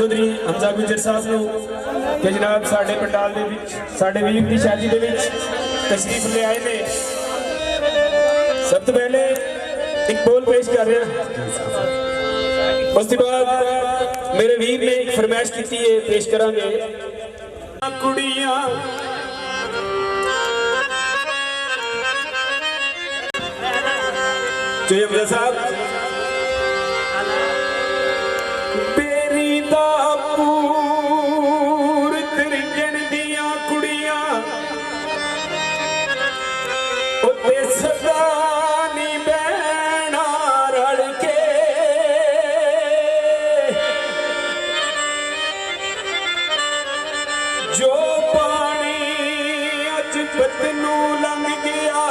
चौधरी हमजा गुजर साहब ਨੂੰ ਕਿ ਜਨਾਬ ਸਾਡੇ ਪੰਡਾਲ ਦੇ ਵਿੱਚ ਸਾਡੇ ਵੀਰ ਦੀ ਸ਼ਾਦੀ ਦੇ ਵਿੱਚ ਤਸ਼ਰੀਫ ਲੈ ਆਏ ਨੇ। ਸਭ ਤੋਂ ਪਹਿਲੇ ਇੱਕ ਬੋਲ ਪੇਸ਼ ਕਰ ਰਿਹਾ, ਉਸ ਤੋਂ ਬਾਅਦ ਮੇਰੇ ਵੀਰ ਨੇ ਇੱਕ ਫਰਮਾਇਸ਼ ਕੀਤੀ ਹੈ, ਪੇਸ਼ ਕਰਾਂਗੇ। ਕੁੜੀਆਂ ਜੀ हमजा साहब जो पानी अज बदनू लंघ गया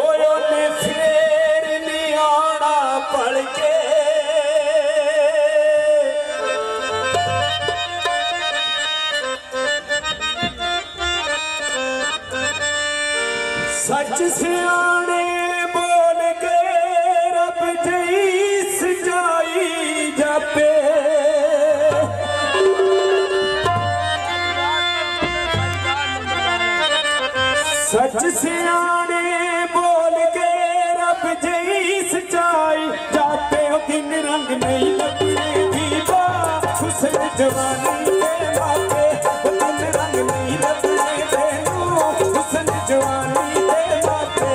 ओने फेर नहीं आना पड़ के। सच सियाने बोल के रब जई सजाई जापे। सच सियाने बोल के रब जई सचाई जाते हो, दिन रंग नहीं लगने दीवा हुस्न जवानी के बापे। दिन रंग नहीं लगने देनू हुस्न जवानी के बापे।